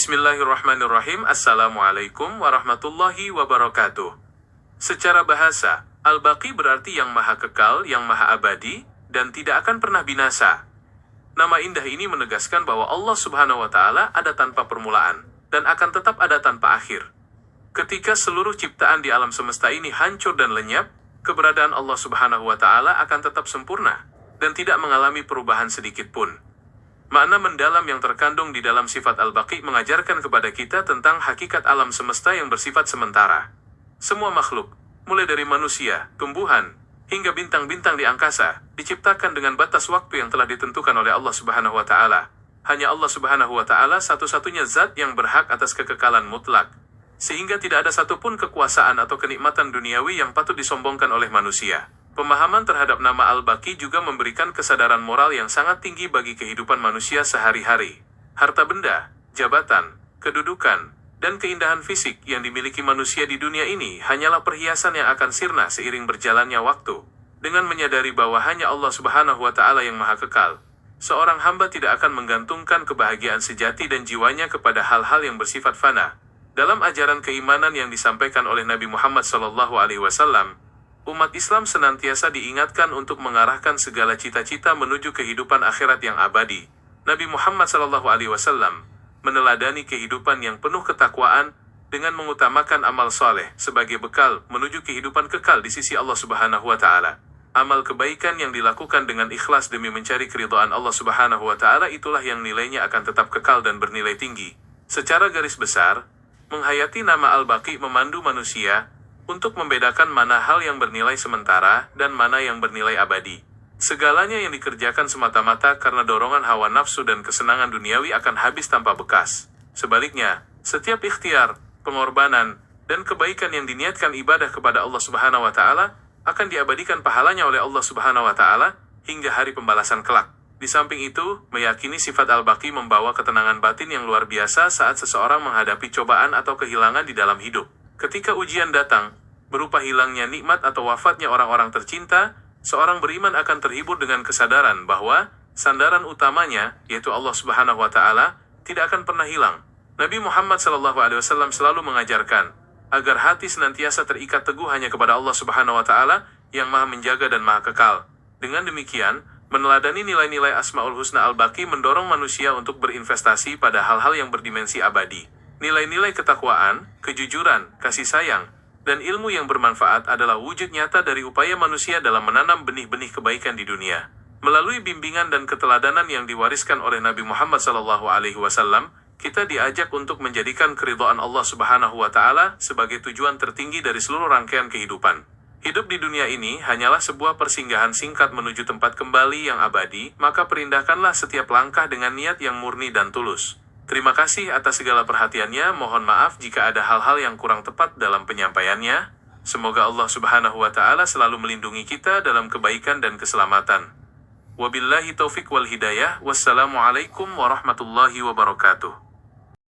Bismillahirrahmanirrahim. Assalamualaikum warahmatullahi wabarakatuh. Secara bahasa, Al-Baqi berarti yang maha kekal, yang maha abadi, dan tidak akan pernah binasa. Nama indah ini menegaskan bahwa Allah Subhanahu wa Ta'ala ada tanpa permulaan, dan akan tetap ada tanpa akhir. Ketika seluruh ciptaan di alam semesta ini hancur dan lenyap, keberadaan Allah Subhanahu wa Ta'ala akan tetap sempurna, dan tidak mengalami perubahan sedikit pun. Makna mendalam yang terkandung di dalam sifat Al-Baqi mengajarkan kepada kita tentang hakikat alam semesta yang bersifat sementara. Semua makhluk, mulai dari manusia, tumbuhan, hingga bintang-bintang di angkasa, diciptakan dengan batas waktu yang telah ditentukan oleh Allah Subhanahu wa Ta'ala. Hanya Allah Subhanahu wa Ta'ala satu-satunya zat yang berhak atas kekekalan mutlak, sehingga tidak ada satupun kekuasaan atau kenikmatan duniawi yang patut disombongkan oleh manusia. Pemahaman terhadap nama Al-Baqi juga memberikan kesadaran moral yang sangat tinggi bagi kehidupan manusia sehari-hari. Harta benda, jabatan, kedudukan, dan keindahan fisik yang dimiliki manusia di dunia ini hanyalah perhiasan yang akan sirna seiring berjalannya waktu. Dengan menyadari bahwa hanya Allah Subhanahu wa Ta'ala yang maha kekal, seorang hamba tidak akan menggantungkan kebahagiaan sejati dan jiwanya kepada hal-hal yang bersifat fana. Dalam ajaran keimanan yang disampaikan oleh Nabi Muhammad SAW, umat Islam senantiasa diingatkan untuk mengarahkan segala cita-cita menuju kehidupan akhirat yang abadi. Nabi Muhammad SAW meneladani kehidupan yang penuh ketakwaan dengan mengutamakan amal soleh sebagai bekal menuju kehidupan kekal di sisi Allah Subhanahu wa Ta'ala. Amal kebaikan yang dilakukan dengan ikhlas demi mencari keridhaan Allah Subhanahu wa Ta'ala itulah yang nilainya akan tetap kekal dan bernilai tinggi. Secara garis besar, menghayati nama Al-Baqi memandu manusia untuk membedakan mana hal yang bernilai sementara dan mana yang bernilai abadi. Segalanya yang dikerjakan semata-mata karena dorongan hawa nafsu dan kesenangan duniawi akan habis tanpa bekas. Sebaliknya, setiap ikhtiar, pengorbanan, dan kebaikan yang diniatkan ibadah kepada Allah Subhanahu wa Ta'ala akan diabadikan pahalanya oleh Allah Subhanahu wa Ta'ala hingga hari pembalasan kelak. Di samping itu, meyakini sifat Al-Baqi membawa ketenangan batin yang luar biasa saat seseorang menghadapi cobaan atau kehilangan di dalam hidup. Ketika ujian datang, berupa hilangnya nikmat atau wafatnya orang-orang tercinta, seorang beriman akan terhibur dengan kesadaran bahwa sandaran utamanya, yaitu Allah Subhanahu wa Ta'ala, tidak akan pernah hilang. Nabi Muhammad SAW selalu mengajarkan agar hati senantiasa terikat teguh hanya kepada Allah Subhanahu wa Ta'ala yang maha menjaga dan maha kekal. Dengan demikian, meneladani nilai-nilai Asmaul Husna Al-Baqi mendorong manusia untuk berinvestasi pada hal-hal yang berdimensi abadi. Nilai-nilai ketakwaan, kejujuran, kasih sayang, dan ilmu yang bermanfaat adalah wujud nyata dari upaya manusia dalam menanam benih-benih kebaikan di dunia. Melalui bimbingan dan keteladanan yang diwariskan oleh Nabi Muhammad SAW, kita diajak untuk menjadikan keridhaan Allah Subhanahu wa Ta'ala sebagai tujuan tertinggi dari seluruh rangkaian kehidupan. Hidup di dunia ini hanyalah sebuah persinggahan singkat menuju tempat kembali yang abadi, maka perindahkanlah setiap langkah dengan niat yang murni dan tulus. Terima kasih atas segala perhatiannya, mohon maaf jika ada hal-hal yang kurang tepat dalam penyampaiannya. Semoga Allah Subhanahu wa Ta'ala selalu melindungi kita dalam kebaikan dan keselamatan. Wabillahi taufiq wal hidayah, wassalamualaikum warahmatullahi wabarakatuh.